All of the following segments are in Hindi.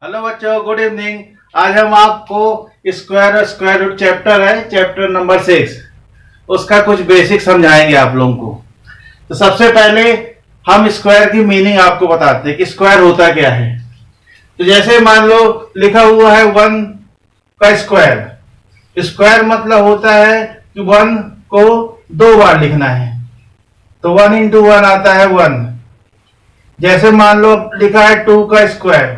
हेलो बच्चों, गुड इवनिंग। आज हम आपको स्क्वायर और स्क्वायर रूट चैप्टर है, चैप्टर नंबर 6, उसका कुछ बेसिक समझाएंगे आप लोगों को। तो सबसे पहले हम स्क्वायर की मीनिंग आपको बताते हैं कि स्क्वायर होता क्या है। तो जैसे मान लो लिखा हुआ है 1 का स्क्वायर। स्क्वायर मतलब होता है कि 1 को 2 बार लिखना है, तो 1 इंटू 1 आता है 1। जैसे मान लो लिखा है 2 का स्क्वायर,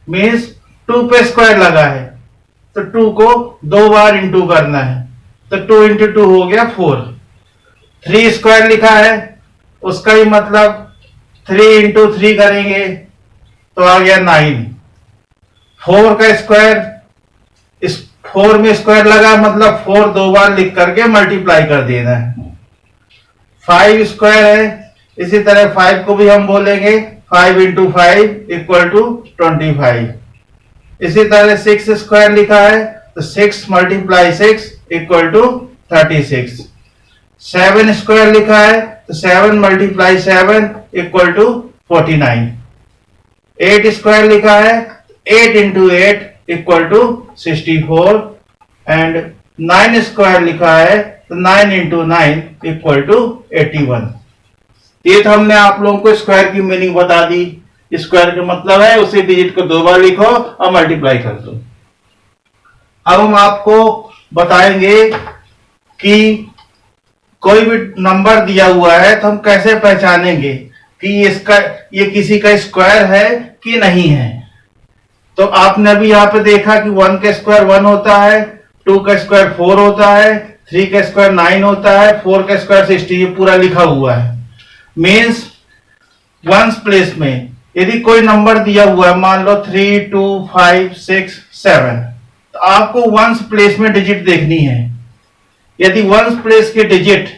मीन्स 2 पे स्क्वायर लगा है, तो 2 को 2 बार इंटू करना है, तो 2 इंटू 2 हो गया 4। 3 स्क्वायर लिखा है, उसका ही मतलब 3 इंटू 3 करेंगे तो आ गया 9। 4 का स्क्वायर, इस 4 में स्क्वायर लगा मतलब 4 2 बार लिख करके मल्टीप्लाई कर देना है। 5 स्क्वायर है, इसी तरह 5 को भी हम बोलेंगे 5 इंटू 5 इक्वल टू 25। इसी तरह 6 स्क्वायर लिखा है, तो 6 मल्टीप्लाई 6 इक्वल टू 36। 7 स्क्वायर लिखा है, तो 7 मल्टीप्लाई 7 इक्वल टू 49। 8 स्क्वायर लिखा है, 8 into 8 equal to 64। And 9 square लिखा है, तो 9 इंटू 9 इक्वल टू 81। ये तो हमने आप लोगों को स्क्वायर की मीनिंग बता दी। स्क्वायर का मतलब है उसी डिजिट को 2 बार लिखो और मल्टीप्लाई कर दो। अब हम आपको बताएंगे कि कोई भी नंबर दिया हुआ है तो हम कैसे पहचानेंगे कि ये किसी का स्क्वायर है कि नहीं है। तो आपने अभी यहाँ पे देखा कि 1 का स्क्वायर 1 होता है, 2 का स्क्वायर 4 होता है, 3 का स्क्वायर 9 होता है, 4 का स्क्वायर 60, ये पूरा लिखा हुआ है। मीन्स वंस प्लेस में यदि कोई नंबर दिया हुआ है, मान लो 3 2 5 6 7, तो आपको वंस प्लेस में डिजिट देखनी है। यदि वंस प्लेस के डिजिट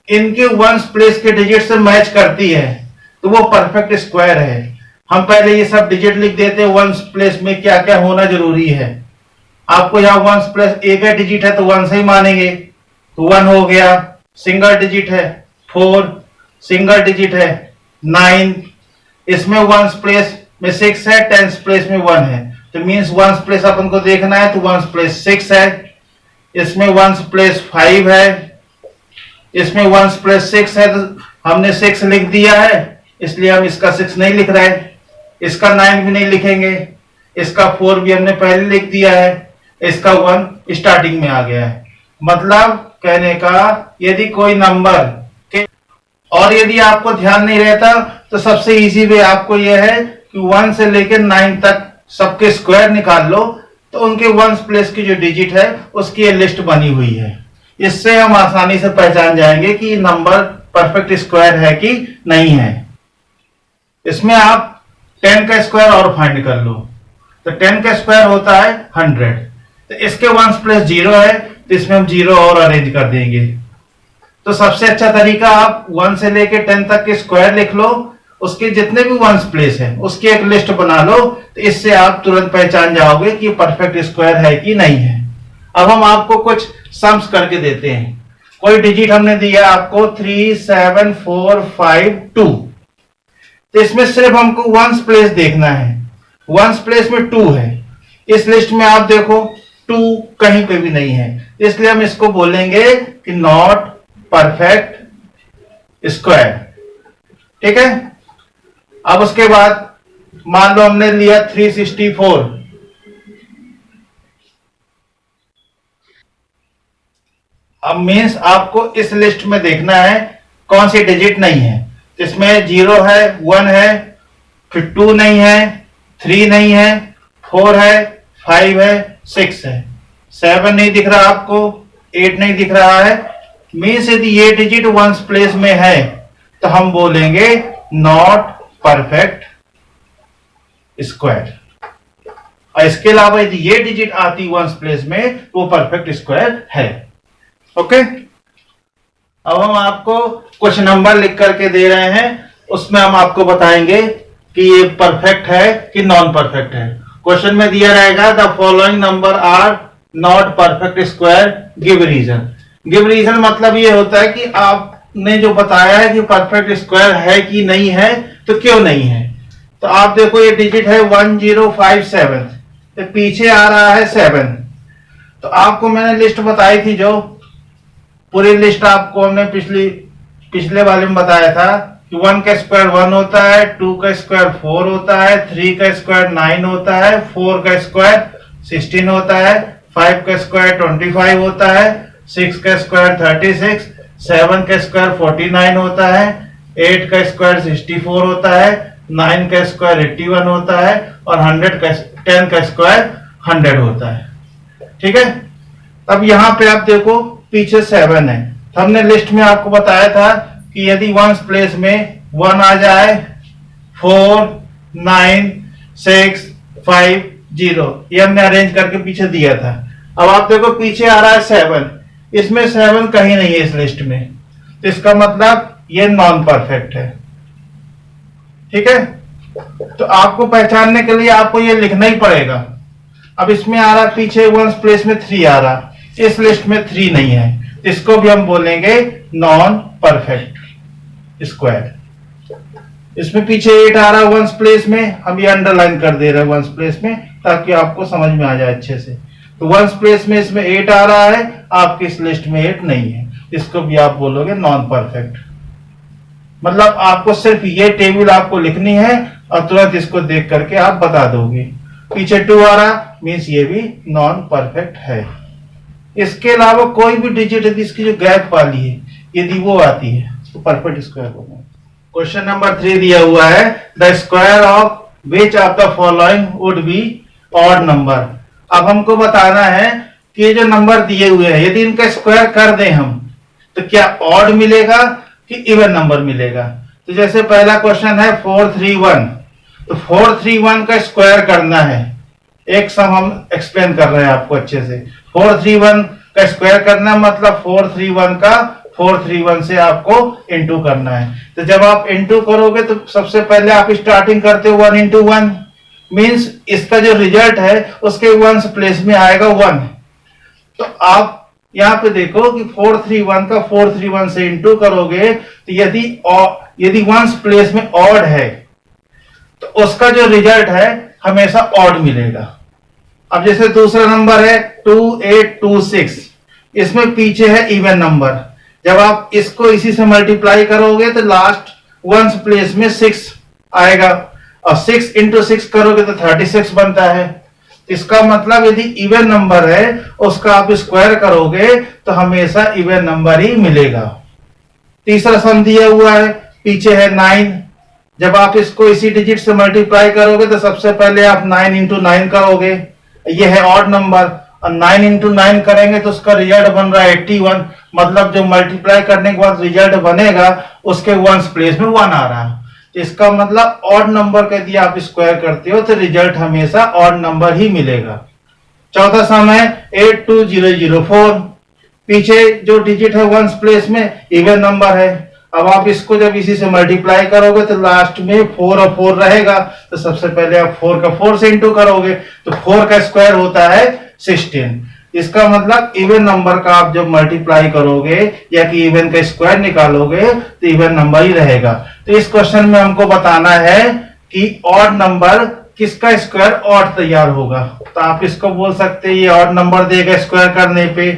इनके वंस प्लेस के डिजिट से मैच करती है तो वो परफेक्ट स्क्वायर है। हम पहले ये सब डिजिट लिख देते हैं, वंस प्लेस में क्या क्या होना जरूरी है। आपको यहाँ वंस प्लेस एक है डिजिट है तो 1 से ही मानेंगे, तो 1 हो गया। सिंगल डिजिट है 4, सिंगल डिजिट है 9, इसमें वंस प्लेस में 6 है, टेंस प्लेस में 1 है, तो मींस वंस प्लेस अपन को देखना है, तो वंस प्लेस 6 है। इसमें वंस प्लेस 5 है, इसमें वंस प्लेस 6 है, तो हमने 6 लिख दिया है, इसलिए हम इसका 6 नहीं लिख रहे हैं। इसका 9 भी नहीं लिखेंगे, इसका 4 भी हमने पहले लिख दिया है, इसका 1 स्टार्टिंग में आ गया है। मतलब कहने का यदि कोई नंबर और यदि आपको ध्यान नहीं रहता तो सबसे इजी वे आपको यह है कि 1 से लेकर 9 तक सबके स्क्वायर निकाल लो, तो उनके वंस प्लेस की जो डिजिट है उसकी ये लिस्ट बनी हुई है। इससे हम आसानी से पहचान जाएंगे कि नंबर परफेक्ट स्क्वायर है कि नहीं है। इसमें आप 10 का स्क्वायर और फाइंड कर लो, तो 10 का स्क्वायर होता है 100, तो इसके वंस प्लेस 0 है, तो इसमें हम 0 और अरेंज कर देंगे। तो सबसे अच्छा तरीका आप 1 से लेके 10 तक के स्क्वायर लिख लो, उसके जितने भी वंस प्लेस है उसकी एक लिस्ट बना लो, तो इससे आप तुरंत पहचान जाओगे कि परफेक्ट स्क्वायर है कि नहीं है। अब हम आपको कुछ सम्स करके देते हैं। कोई डिजिट हमने दिया आपको 3 7 4 5 2, तो इसमें सिर्फ हमको वंस प्लेस देखना है। वंस प्लेस में 2 है, इस लिस्ट में आप देखो 2 कहीं पे भी नहीं है, इसलिए हम इसको बोलेंगे कि नॉट परफेक्ट स्क्वायर। ठीक है। अब उसके बाद मान लो हमने लिया 364, अब मीन्स आपको इस लिस्ट में देखना है कौन सी डिजिट नहीं है। इसमें 0 है, 1 है, फिर 2 नहीं है, 3 नहीं है, 4 है, 5 है, 6 है, 7 नहीं दिख रहा आपको, 8 नहीं दिख रहा है। मीन्स यदि ये डिजिट वंस प्लेस में है तो हम बोलेंगे नॉट परफेक्ट स्क्वायर। और इसके अलावा यदि ये डिजिट आती वंस प्लेस में वो परफेक्ट स्क्वायर है। ओके। अब हम आपको कुछ नंबर लिख करके दे रहे हैं, उसमें हम आपको बताएंगे कि ये परफेक्ट है कि नॉन परफेक्ट है। क्वेश्चन में दिया रहेगा the following number are not perfect square, give reason. Give reason मतलब ये होता है कि आपने जो बताया है कि परफेक्ट स्क्वायर है कि नहीं है, तो क्यों नहीं है। तो आप देखो ये डिजिट है 1057, तो पीछे आ रहा है 7। तो आपको मैंने लिस्ट बताई थी, जो पूरी लिस्ट आपको हमने पिछले वाले में बताया था कि 1 का स्क्वायर 1 होता है, 2 का स्क्वायर 4 होता है, 3 का स्क्वायर 9 होता है, 4 का स्क्वायर 16 होता है, 5 का स्क्वायर 25 होता है, 6 का स्क्वायर 36, 7 का स्क्वायर 49 होता है, 8 का स्क्वायर 64 होता है, 9 का स्क्वायर 81 होता है और 10 का स्क्वायर 100 होता है। ठीक है, अब यहाँ पे आप देखो पीछे 7 है। तो हमने लिस्ट में आपको बताया था कि यदि वंस प्लेस में 1 आ जाए, 4, 9, 6, 5, 0, ये हमने अरेंज करके पीछे दिया था। अब आप देखो पीछे आ रहा है 7, इसमें 7 कहीं नहीं है इस लिस्ट में, तो इसका मतलब ये नॉन परफेक्ट है। ठीक है, तो आपको पहचानने के लिए आपको ये लिखना ही पड़ेगा। अब इसमें आ रहा पीछे वंस प्लेस में 3 आ रहा, इस लिस्ट में 3 नहीं है, इसको भी हम बोलेंगे नॉन परफेक्ट स्क्वायर। इसमें पीछे 8 आ रहा है वंस प्लेस में, हम ये अंडरलाइन कर दे रहे हैं वंस प्लेस में ताकि आपको समझ में आ जाए अच्छे से। तो वंस प्लेस में इसमें 8 आ रहा है, आपकी इस लिस्ट में 8 नहीं है, इसको भी आप बोलोगे नॉन परफेक्ट। मतलब आपको सिर्फ ये टेबल आपको लिखनी है और तुरंत इसको देख करके आप बता दोगे। पीछे 2 आ रहा मीन्स ये भी नॉन परफेक्ट है। इसके अलावा कोई भी डिजिट यदि इसकी जो गैप वाली है यदि वो आती है तो परफेक्ट स्क्वायर होगा। क्वेश्चन नंबर 3 दिया हुआ है, the square of which of the following would be odd number. अब हमको बताना है कि ये जो नंबर दिए हुए हैं यदि इनका स्क्वायर कर दें हम तो क्या ऑड मिलेगा कि इवन नंबर मिलेगा। तो जैसे पहला क्वेश्चन है 431, तो 431 का स्क्वायर करना है। एक सम हम एक्सप्लेन कर रहे हैं आपको अच्छे से। 431 का स्क्वायर करना मतलब 431 का 431 से आपको इंटू करना है। तो जब आप इंटू करोगे तो सबसे पहले आप स्टार्टिंग करते हो 1 इंटू 1, मीन्स इसका जो रिजल्ट है उसके वंस प्लेस में आएगा 1। तो आप यहाँ पे देखो कि 431 का 431 से इंटू करोगे तो यदि वंस प्लेस में ऑड है तो उसका जो रिजल्ट है हमेशा ऑड मिलेगा। अब जैसे दूसरा नंबर है 2826, इसमें पीछे है इवन नंबर। जब आप इसको इसी से मल्टीप्लाई करोगे तो लास्ट वंस प्लेस में 6 आएगा और 6 इंटू 6 करोगे तो 36 बनता है। इसका मतलब यदि इवन नंबर है उसका आप स्क्वायर करोगे तो हमेशा इवन नंबर ही मिलेगा। तीसरा सम दिया हुआ है, पीछे है 9। जब आप इसको इसी डिजिट से मल्टीप्लाई करोगे तो सबसे पहले आप 9 इंटू 9 करोगे, ये है ऑड नंबर, और 9 इंटू 9 करेंगे तो उसका रिजल्ट बन रहा है 81। मतलब जो मल्टीप्लाई करने के बाद रिजल्ट बनेगा उसके वंस प्लेस में 1 आ रहा है। तो इसका मतलब ऑड नंबर का यदि आप स्क्वायर करते हो तो रिजल्ट हमेशा ऑड नंबर ही मिलेगा। चौथा सम है 82004, पीछे जो डिजिट है वंस प्लेस में इवन नंबर है। अब आप इसको जब इसी से मल्टीप्लाई करोगे तो लास्ट में 4 और 4 रहेगा, तो सबसे पहले आप 4 का 4 से इंटू करोगे तो 4 का स्क्वायर होता है 16। इसका मतलब इवन नंबर का आप जब मल्टीप्लाई करोगे या कि इवन का स्क्वायर निकालोगे तो इवन नंबर ही रहेगा। तो इस क्वेश्चन में हमको बताना है कि ऑड नंबर किसका स्क्वायर ऑड तैयार होगा। तो आप इसको बोल सकते हैं ये ऑड नंबर देगा स्क्वायर करने पे,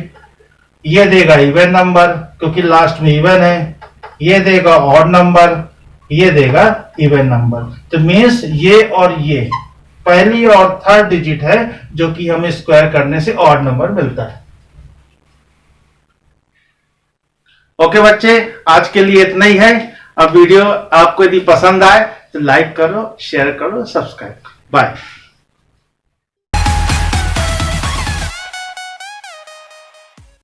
ये देगा इवन नंबर क्योंकि लास्ट में इवन है, ये देगा ऑड नंबर, ये देगा इवन नंबर। तो मीन्स ये और ये पहली और थर्ड डिजिट है जो कि हमें स्क्वायर करने से ऑड नंबर मिलता है। ओके बच्चे, आज के लिए इतना ही है। अब वीडियो आपको यदि पसंद आए तो लाइक करो, शेयर करो, सब्सक्राइब करो। बाय।